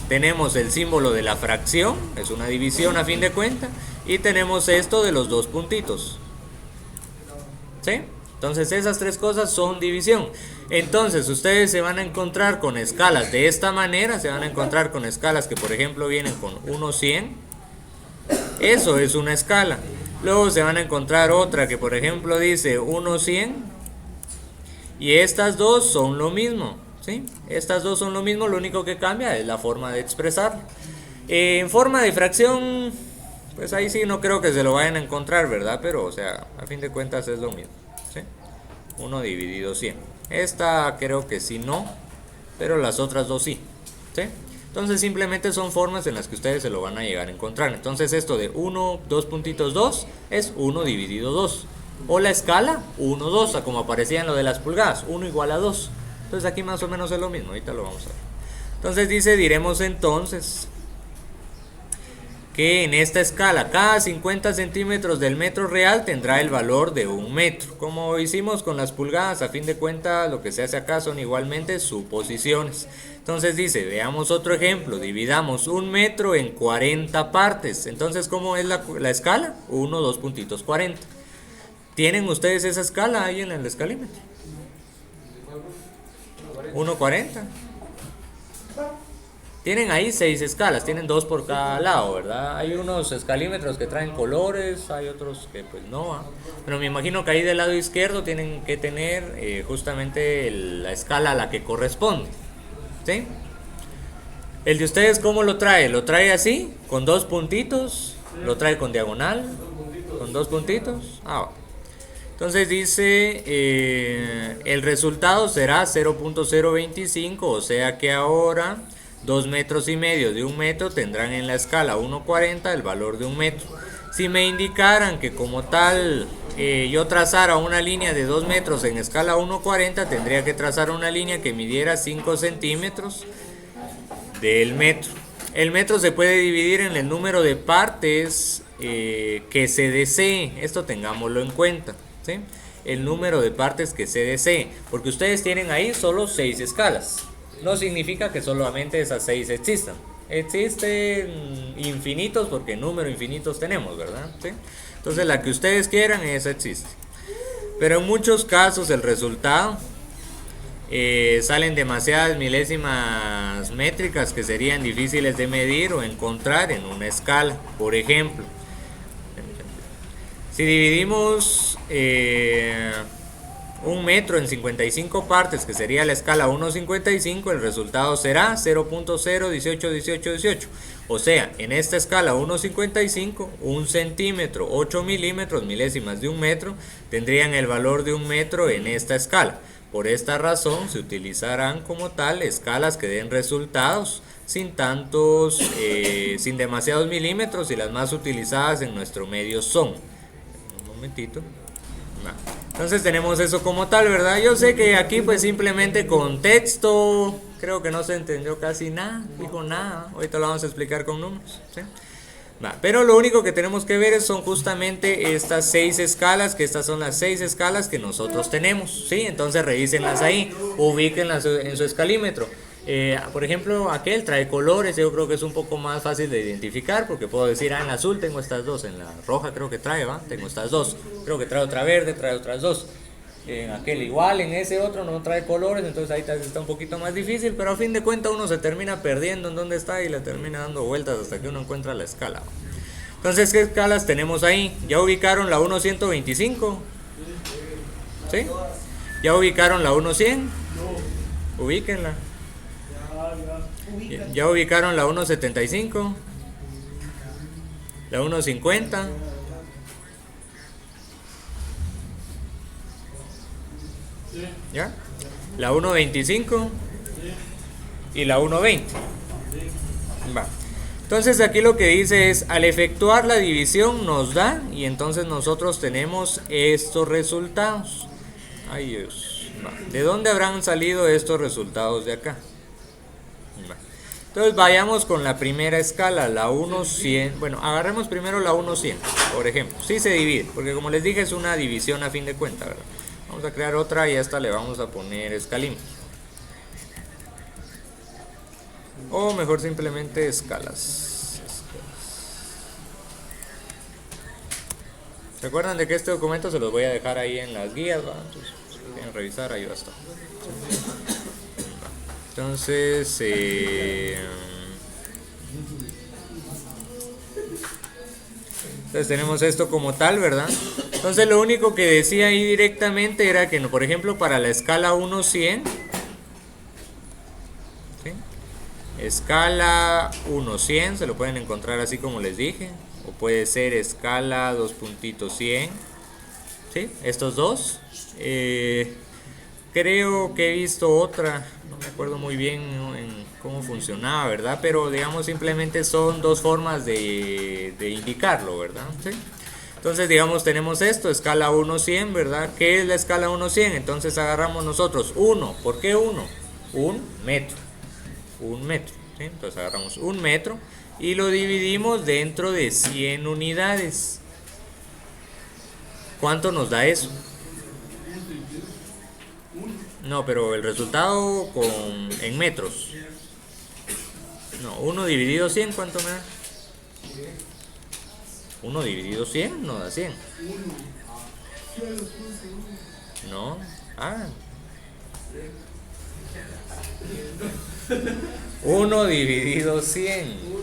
Tenemos el símbolo de la fracción, es una división a fin de cuentas, y tenemos esto de los dos puntitos. ¿Sí? Entonces esas tres cosas son división. Entonces ustedes se van a encontrar con escalas de esta manera, se van a encontrar con escalas que por ejemplo vienen con 1, 100. Eso es una escala. Luego se van a encontrar otra que por ejemplo dice 1, 100. Y estas dos son lo mismo. ¿Sí? Estas dos son lo mismo, lo único que cambia es la forma de expresar. En forma de fracción, pues ahí sí no creo que se lo vayan a encontrar, ¿verdad? Pero, o sea, a fin de cuentas es lo mismo, ¿sí? 1 dividido 100. Esta creo que sí no, pero las otras dos sí, ¿sí? Entonces simplemente son formas en las que ustedes se lo van a llegar a encontrar. Entonces esto de 1, 2 puntitos 2 es 1 dividido 2. O la escala 1, 2, como aparecía en lo de las pulgadas, 1 igual a 2. Entonces aquí más o menos es lo mismo, ahorita lo vamos a ver. Entonces diremos entonces que en esta escala cada 50 centímetros del metro real tendrá el valor de 1 metro. Como hicimos con las pulgadas, a fin de cuentas lo que se hace acá son igualmente suposiciones. Entonces veamos otro ejemplo, dividamos 1 metro en 40 partes. Entonces, ¿cómo es la escala? 1, 2 puntitos 40. ¿Tienen ustedes esa escala ahí en el escalímetro? 1,40. Tienen ahí 6 escalas, tienen 2 por cada lado, ¿verdad? Hay unos escalímetros que traen colores, hay otros que pues no, ¿eh? Pero me imagino que ahí del lado izquierdo tienen que tener justamente la escala a la que corresponde, ¿sí? El de ustedes, ¿cómo lo trae? ¿Lo trae así? ¿Con 2 puntitos? ¿Lo trae con diagonal? ¿Con 2 puntitos? Ah, entonces el resultado será 0.025, o sea que ahora 2 metros y medio de 1 metro tendrán en la escala 1,40 el valor de 1 metro. Si me indicaran que como tal yo trazara una línea de 2 metros en escala 1,40, tendría que trazar una línea que midiera 5 centímetros del metro. El metro se puede dividir en el número de partes que se desee. Esto tengámoslo en cuenta, ¿sí? El número de partes que se desee, porque ustedes tienen ahí solo 6 escalas. No significa que solamente esas 6 existan. Existen infinitos porque número infinitos tenemos, ¿verdad? ¿Sí? Entonces la que ustedes quieran, esa existe. Pero en muchos casos el resultado salen demasiadas milésimas métricas que serían difíciles de medir o encontrar en una escala. Por ejemplo, si dividimos 1 metro en 55 partes, que sería la escala 1,55, el resultado será 0.0181818. O sea, en esta escala 1,55, 1 centímetro, 8 milímetros, milésimas de 1 metro, tendrían el valor de 1 metro en esta escala. Por esta razón se utilizarán como tal escalas que den resultados sin demasiados milímetros, y las más utilizadas en nuestro medio son. Un momentito. Entonces tenemos eso como tal, ¿verdad? Yo sé que aquí pues simplemente con texto creo que no se entendió casi nada, dijo nada. Ahorita lo vamos a explicar con números, ¿sí? Pero lo único que tenemos que ver son justamente estas 6 escalas, que estas son las 6 escalas que nosotros tenemos, ¿sí? Entonces revísenlas ahí, ubíquenlas en su escalímetro. Por ejemplo, aquel trae colores, yo creo que es un poco más fácil de identificar, porque puedo decir, en la azul tengo estas 2, en la roja creo que trae, ¿va? Tengo estas 2, creo que trae otra verde, trae otras 2. En aquel igual, en ese otro no trae colores, entonces ahí está un poquito más difícil, pero a fin de cuentas uno se termina perdiendo en dónde está y le termina dando vueltas hasta que uno encuentra la escala. Entonces, ¿qué escalas tenemos ahí? ¿Ya ubicaron la 1,125? ¿Sí? ¿Ya ubicaron la 1,100? Ubíquenla. ¿Ya ubicaron la 1,75? ¿La 1,50? ¿Ya? La 1.25 y la 1.20. Va. Entonces aquí lo que dice es, al efectuar la división nos da, y entonces nosotros tenemos estos resultados. Ay Dios. Va. ¿De dónde habrán salido estos resultados de acá? Va. Entonces vayamos con la primera escala, la 1.100. Bueno, agarremos primero la 1.100, por ejemplo. Sí se divide, porque como les dije es una división a fin de cuentas, ¿verdad? Vamos a crear otra y a esta le vamos a poner escalímetro. O mejor simplemente escalas. ¿Se acuerdan de que este documento se los voy a dejar ahí en las guías? ¿Va? Entonces, si quieren revisar, ahí va a estar. Entonces, tenemos esto como tal, ¿verdad? Entonces lo único que decía ahí directamente era que, por ejemplo, para la escala 1,100, ¿sí? escala 1.100, se lo pueden encontrar así como les dije, o puede ser escala 2.100, ¿sí? Estos dos. Creo que he visto otra, no me acuerdo muy bien en cómo funcionaba, ¿verdad? Pero digamos simplemente son dos formas de indicarlo, ¿verdad? ¿Sí? Entonces digamos tenemos esto, escala 1.100, ¿verdad? ¿Qué es la escala 1.100? Entonces agarramos nosotros 1, ¿por qué 1? Un metro, ¿sí? Entonces agarramos un metro y lo dividimos dentro de 100 unidades. ¿Cuánto nos da eso? No, pero el resultado en metros. No, 1 dividido 100, ¿cuánto me da? 1 dividido 100 no da 100. No. Ah. 1 dividido 100.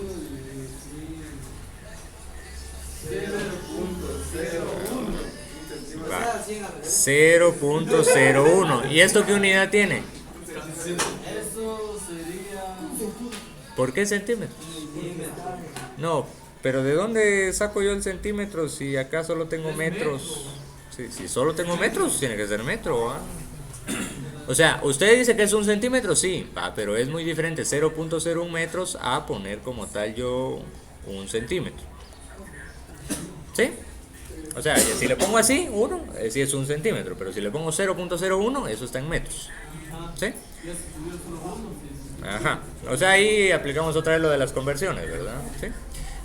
0.01. ¿Y esto qué unidad tiene? Eso sería ¿Por qué centímetros? No, pero ¿de dónde saco yo el centímetro si acá solo tengo metros? Si solo tengo metros, tiene que ser metro, ¿ah? O sea, usted dice que es un centímetro, sí, pero es muy diferente 0.01 metros a poner como tal yo un centímetro. ¿Sí? O sea, si le pongo así, 1, sí es un centímetro, pero si le pongo 0.01, eso está en metros. ¿Sí? Ajá. O sea, ahí aplicamos otra vez lo de las conversiones, ¿verdad? ¿Sí?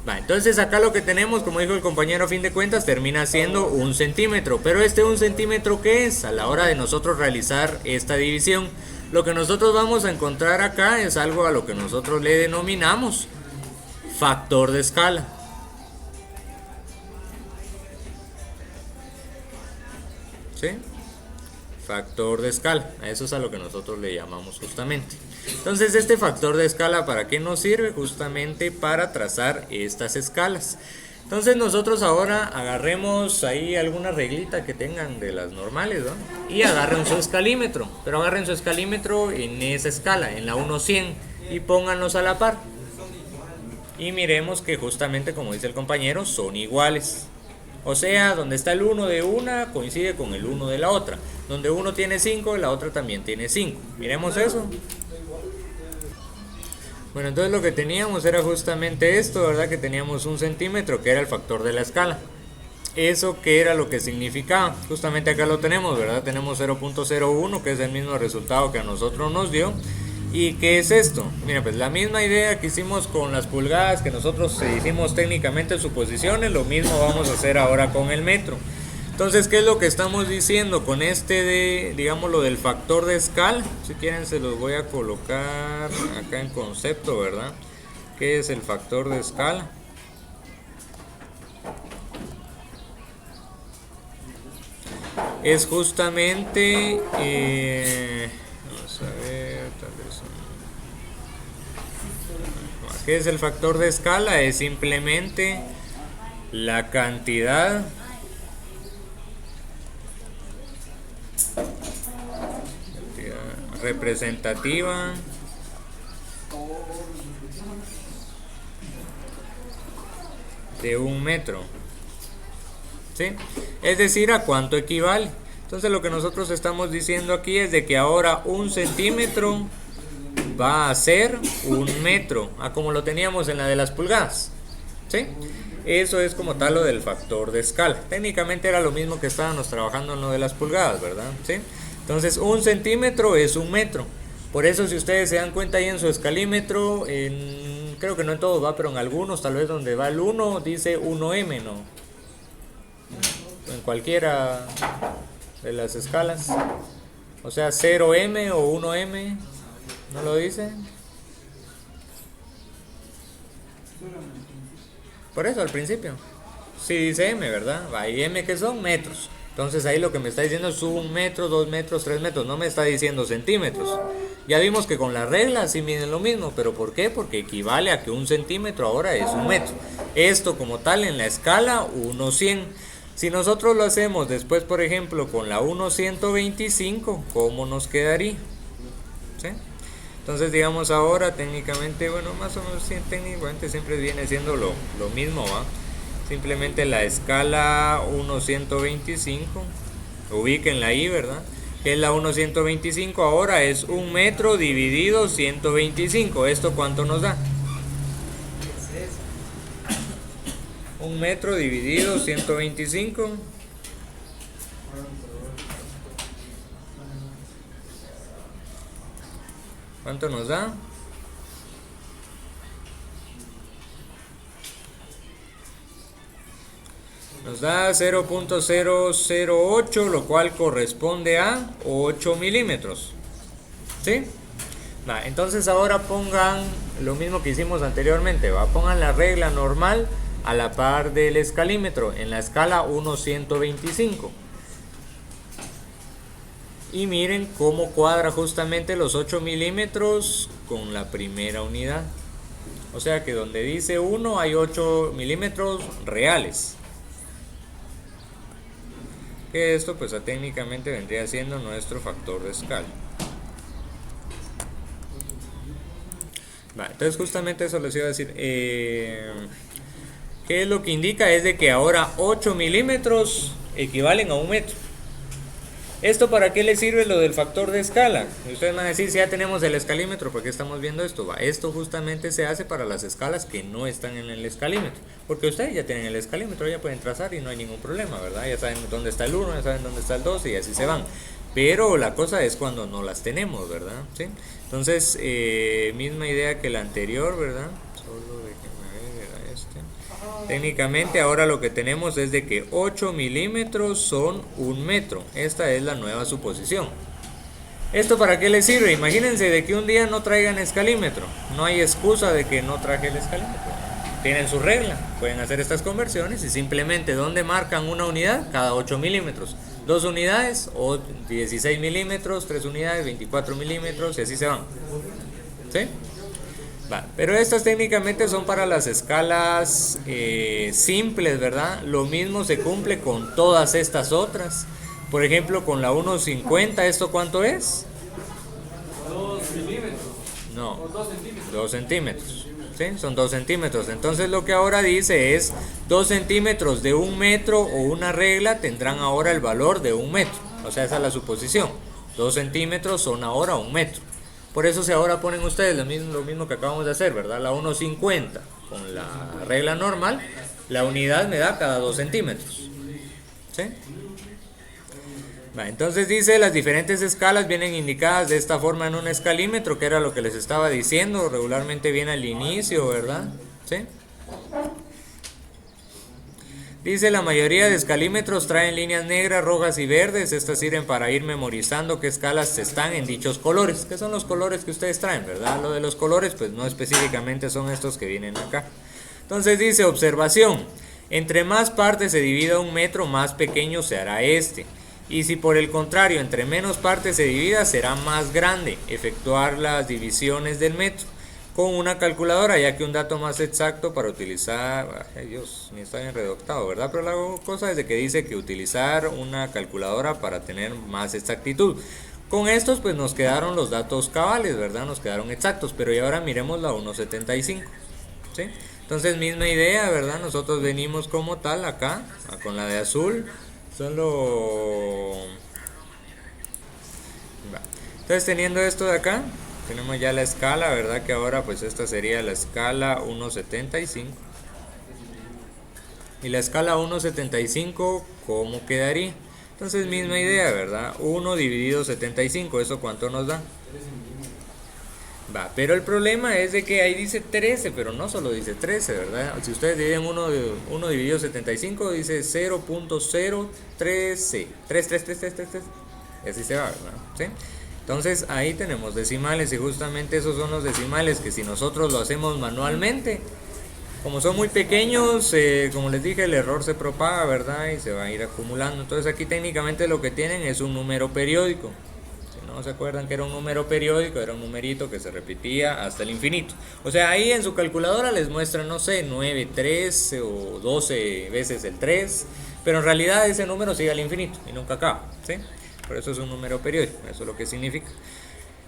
Va, entonces acá lo que tenemos, como dijo el compañero, a fin de cuentas, termina siendo un centímetro. Pero este 1 centímetro, ¿qué es? A la hora de nosotros realizar esta división, lo que nosotros vamos a encontrar acá es algo a lo que nosotros le denominamos factor de escala. ¿Sí? Factor de escala, a eso es a lo que nosotros le llamamos justamente. Entonces este factor de escala, ¿para qué nos sirve? Justamente para trazar estas escalas. Entonces nosotros ahora agarremos ahí alguna reglita que tengan de las normales, ¿no? Y agarren su escalímetro, pero agarren su escalímetro en esa escala, en la 1.100, y pónganlos a la par. Y miremos que justamente, como dice el compañero, son iguales. O sea, donde está el 1 de una coincide con el 1 de la otra. Donde uno tiene 5, la otra también tiene 5. Miremos eso. Bueno, entonces lo que teníamos era justamente esto, ¿verdad? Que teníamos un centímetro, que era el factor de la escala. ¿Eso qué era lo que significaba? Justamente acá lo tenemos, ¿verdad? Tenemos 0.01, que es el mismo resultado que a nosotros nos dio. ¿Y qué es esto? Mira, pues la misma idea que hicimos con las pulgadas, que nosotros hicimos técnicamente suposiciones, lo mismo vamos a hacer ahora con el metro. Entonces, ¿qué es lo que estamos diciendo con este de, digamos, lo del factor de escala? Si quieren se los voy a colocar acá en concepto, ¿verdad? ¿Qué es el factor de escala? Es justamente, vamos a ver, tal vez... ¿Qué es el factor de escala? Es simplemente la cantidad representativa de un metro, ¿sí? Es decir, a cuánto equivale. Entonces lo que nosotros estamos diciendo aquí es de que ahora un centímetro va a ser un metro, como lo teníamos en la de las pulgadas, ¿sí? Eso es como tal lo del factor de escala. Técnicamente era lo mismo que estábamos trabajando en lo de las pulgadas, ¿verdad? ¿Sí? Entonces un centímetro es un metro. Por eso si ustedes se dan cuenta ahí en su escalímetro, creo que no en todos va, pero en algunos, tal vez donde va el 1, dice 1M, ¿no? En cualquiera de las escalas. O sea, 0M o 1M, ¿no lo dice? Por eso al principio. Sí dice M, ¿verdad? ¿Y M qué son? Metros. Entonces ahí lo que me está diciendo es 1 metro, 2 metros, 3 metros. No me está diciendo centímetros. Ya vimos que con las reglas sí miden lo mismo. ¿Pero por qué? Porque equivale a que un centímetro ahora es un metro. Esto como tal en la escala 1/100. Si nosotros lo hacemos después, por ejemplo, con la 1/125, ¿cómo nos quedaría? ¿Sí? Entonces digamos ahora técnicamente, bueno, más o menos sí, técnicamente siempre viene siendo lo mismo, ¿va? Simplemente la escala 1/125, ubíquenla ahí, ¿verdad? Que es la 1/125, ahora es 1 metro dividido 125. ¿Esto cuánto nos da? 1 metro dividido 125. ¿Cuánto nos da? Nos da 0.008, lo cual corresponde a 8 milímetros. ¿Sí? Va, entonces ahora pongan lo mismo que hicimos anteriormente. Va, pongan la regla normal a la par del escalímetro en la escala 1/125. Y miren cómo cuadra justamente los 8 milímetros con la primera unidad. O sea que donde dice 1 hay 8 milímetros reales. Que esto pues técnicamente vendría siendo nuestro factor de escala. Vale, entonces justamente eso les iba a decir. ¿Qué es lo que indica? Es de que ahora 8 milímetros equivalen a 1 metro. ¿Esto para qué le sirve lo del factor de escala? Y ustedes van a decir, si ya tenemos el escalímetro, ¿por qué estamos viendo esto? Va, esto justamente se hace para las escalas que no están en el escalímetro. Porque ustedes ya tienen el escalímetro, ya pueden trazar y no hay ningún problema, ¿verdad? Ya saben dónde está el 1, ya saben dónde está el 2 y así se van. Pero la cosa es cuando no las tenemos, ¿verdad? ¿Sí? Entonces, misma idea que la anterior, ¿verdad? Solo déjenme ver, era este. Técnicamente ahora lo que tenemos es de que 8 milímetros son 1 metro. Esta es la nueva suposición. ¿Esto para qué les sirve? Imagínense de que un día no traigan escalímetro. No hay excusa de que no traje el escalímetro. Tienen su regla. Pueden hacer estas conversiones y simplemente ¿dónde marcan una unidad? Cada 8 milímetros. 2 unidades o 16 milímetros, 3 unidades, 24 milímetros y así se van. ¿Sí? Va, pero estas técnicamente son para las escalas simples, ¿verdad? Lo mismo se cumple con todas estas otras. Por ejemplo, con la 1/50, ¿esto cuánto es? 2 milímetros. No, O 2 centímetros. 2 centímetros. ¿Sí? Son 2 centímetros. Entonces lo que ahora dice es 2 centímetros de 1 metro o una regla tendrán ahora el valor de 1 metro. O sea, esa es la suposición. 2 centímetros son ahora 1 metro. Por eso si ahora ponen ustedes lo mismo que acabamos de hacer, ¿verdad? La 1/50 con la regla normal, la unidad me da cada 2 centímetros. ¿Sí? Va, entonces dice, las diferentes escalas vienen indicadas de esta forma en un escalímetro, que era lo que les estaba diciendo, regularmente viene al inicio, ¿verdad? ¿Sí? Dice, la mayoría de escalímetros traen líneas negras, rojas y verdes. Estas sirven para ir memorizando qué escalas están en dichos colores. ¿Qué son los colores que ustedes traen, verdad? Lo de los colores, pues no específicamente son estos que vienen acá. Entonces dice, observación. Entre más partes se divida 1 metro, más pequeño se hará este. Y si por el contrario, entre menos partes se divida, será más grande. Efectuar las divisiones del metro con una calculadora, ya que un dato más exacto para utilizar, ay Dios, ni está bien redactado, ¿verdad? Pero la cosa es de que dice que utilizar una calculadora para tener más exactitud. Con estos pues nos quedaron los datos cabales, ¿verdad? Nos quedaron exactos, pero y ahora miremos la 1/75, ¿sí? Entonces misma idea, ¿verdad? Nosotros venimos como tal acá, con la de azul, solo... Entonces teniendo esto de acá, tenemos ya la escala, ¿verdad? Que ahora pues esta sería la escala 1/75. Y la escala 1/75, ¿cómo quedaría? Entonces misma idea, ¿verdad? 1 dividido 75, ¿eso cuánto nos da? Va, pero el problema es de que ahí dice 13, pero no solo dice 13, ¿verdad? Si ustedes dividen 1 dividido 75, dice 0.013. 3. Así se va, ¿verdad? ¿Sí? Entonces ahí tenemos decimales y justamente esos son los decimales que si nosotros lo hacemos manualmente, como son muy pequeños, como les dije, el error se propaga, ¿verdad? Y se va a ir acumulando. Entonces aquí técnicamente lo que tienen es un número periódico. Si no se acuerdan que era un número periódico, era un numerito que se repetía hasta el infinito. O sea, ahí en su calculadora les muestra, no sé, 9, 13 o 12 veces el 3, pero en realidad ese número sigue al infinito y nunca acaba, ¿sí? Por eso es un número periódico, eso es lo que significa.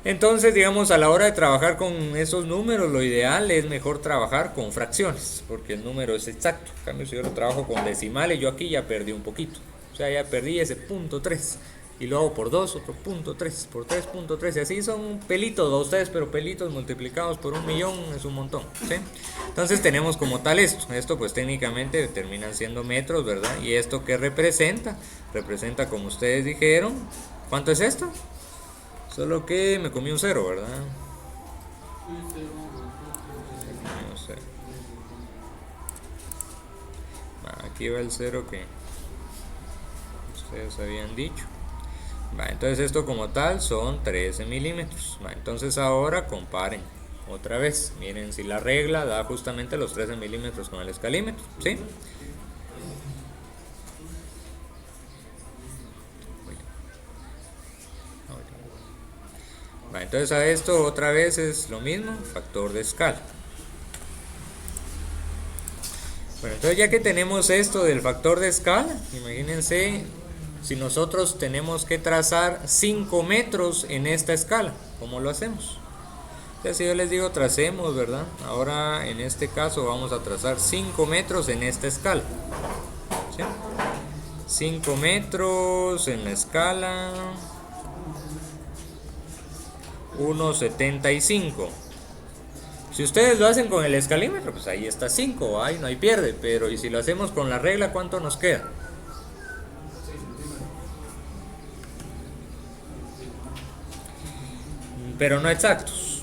Entonces, digamos, a la hora de trabajar con esos números, lo ideal es mejor trabajar con fracciones, porque el número es exacto. En cambio, si yo lo trabajo con decimales, yo aquí ya perdí un poquito. O sea, ya perdí ese punto 3. Y lo hago por 2, otro punto 3, por 3.3. Y así son pelitos a ustedes, pero pelitos multiplicados por 1.000.000 es un montón, ¿sí? Entonces tenemos como tal esto. Esto pues técnicamente terminan siendo metros, ¿verdad? Y esto ¿qué representa? Representa, como ustedes dijeron, ¿cuánto es esto? Solo que me comí un 0, ¿verdad? No sé. Aquí va el 0 que ustedes habían dicho. Entonces esto como tal son 13 milímetros. Entonces ahora comparen otra vez. Miren si la regla da justamente los 13 milímetros con el escalímetro, ¿sí? Entonces a esto otra vez es lo mismo, factor de escala. Bueno, entonces ya que tenemos esto del factor de escala, imagínense si nosotros tenemos que trazar 5 metros en esta escala, ¿cómo lo hacemos? Entonces si yo les digo tracemos, ¿verdad? Ahora en este caso vamos a trazar 5 metros en esta escala, ¿sí? 5 metros en la escala 1.75. Si ustedes lo hacen con el escalímetro, pues ahí está 5, ahí no hay pierde. Pero y si lo hacemos con la regla, ¿cuánto nos queda? Pero no exactos.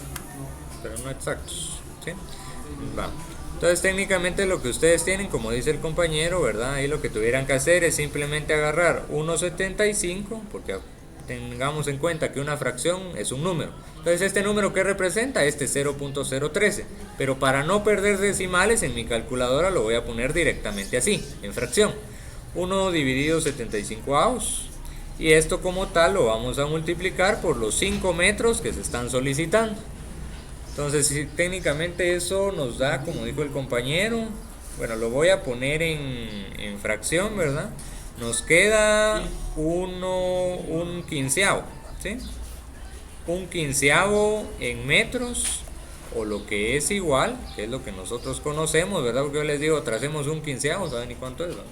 ¿Sí? Va. Entonces técnicamente lo que ustedes tienen, como dice el compañero, ¿verdad? Ahí lo que tuvieran que hacer es simplemente agarrar 1.75, porque tengamos en cuenta que una fracción es un número. Entonces este número que representa este 0.013, pero para no perder decimales en mi calculadora lo voy a poner directamente así, en fracción. 1 dividido 75 avos. Y esto como tal lo vamos a multiplicar por los 5 metros que se están solicitando. Entonces si técnicamente eso nos da, como dijo el compañero, bueno, lo voy a poner en fracción, ¿verdad? Nos queda un quinceavo, ¿sí? Un quinceavo en metros, o lo que es igual, que es lo que nosotros conocemos, ¿verdad? Porque yo les digo, tracemos un quinceavo, ¿saben ni cuánto es? ¿No?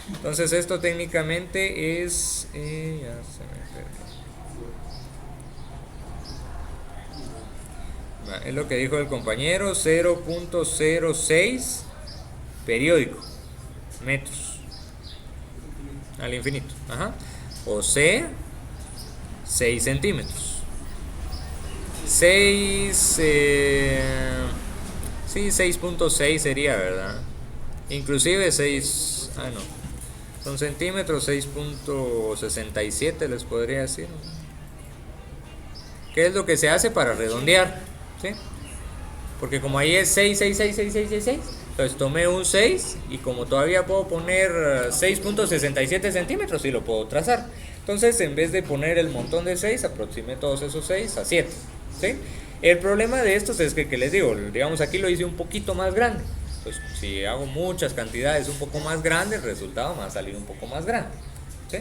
Entonces esto técnicamente es... ya se me perdió. Es lo que dijo el compañero, 0.06 periódico, metros. Al infinito, o sea 6 centímetros. 6.6 sería, ¿verdad? Inclusive 6, no, son centímetros, 6.67 les podría decir. ¿Qué es lo que se hace para redondear? ¿Sí? Porque como ahí es 6, 6, 6, 6, 6, 6, 6, entonces tomé un 6 y como todavía puedo poner 6.67 centímetros y lo puedo trazar. Entonces en vez de poner el montón de 6, aproximé todos esos 6 a 7, ¿sí? El problema de estos es que les digo, digamos aquí lo hice un poquito más grande. Pues si hago muchas cantidades un poco más grandes, el resultado me va a salir un poco más grande, ¿sí?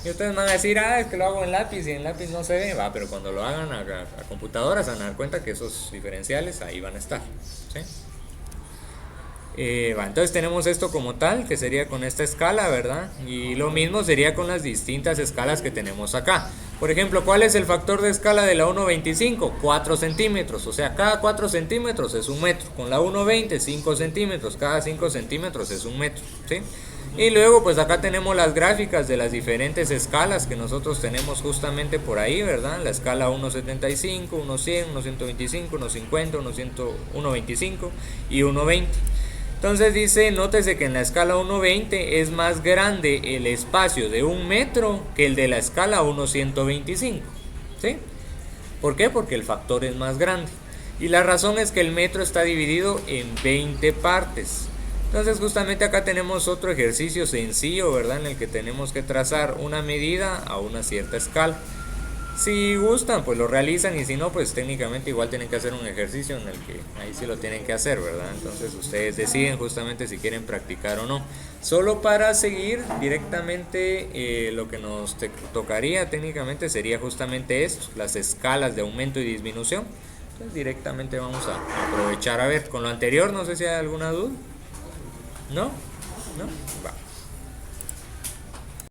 Y ustedes van a decir, es que lo hago en lápiz y en lápiz no se ve, pero cuando lo hagan a computadoras se van a dar cuenta que esos diferenciales ahí van a estar, ¿sí? Entonces tenemos esto como tal, que sería con esta escala, ¿verdad? Y lo mismo sería con las distintas escalas que tenemos acá. Por ejemplo, ¿cuál es el factor de escala de la 1.25? 4 centímetros, o sea, cada 4 centímetros es un metro. Con la 1.20, 5 centímetros, cada 5 centímetros es un metro, ¿sí? Y luego pues acá tenemos las gráficas de las diferentes escalas que nosotros tenemos justamente por ahí, ¿verdad? La escala 1.75, 1.100, 1.125, 1.50, 1.25 y 1.20. Entonces dice, nótese que en la escala 1.20 es más grande el espacio de 1 metro que el de la escala 1.125, ¿sí? ¿Por qué? Porque el factor es más grande. Y la razón es que el metro está dividido en 20 partes. Entonces justamente acá tenemos otro ejercicio sencillo, ¿verdad? En el que tenemos que trazar una medida a una cierta escala. Si gustan, pues lo realizan y si no, pues técnicamente igual tienen que hacer un ejercicio en el que ahí sí lo tienen que hacer, ¿verdad? Entonces ustedes deciden justamente si quieren practicar o no. Solo para seguir directamente lo que nos tocaría técnicamente sería justamente esto, las escalas de aumento y disminución. Entonces directamente vamos a aprovechar a ver. Con lo anterior, no sé si hay alguna duda. ¿No? ¿No? Va.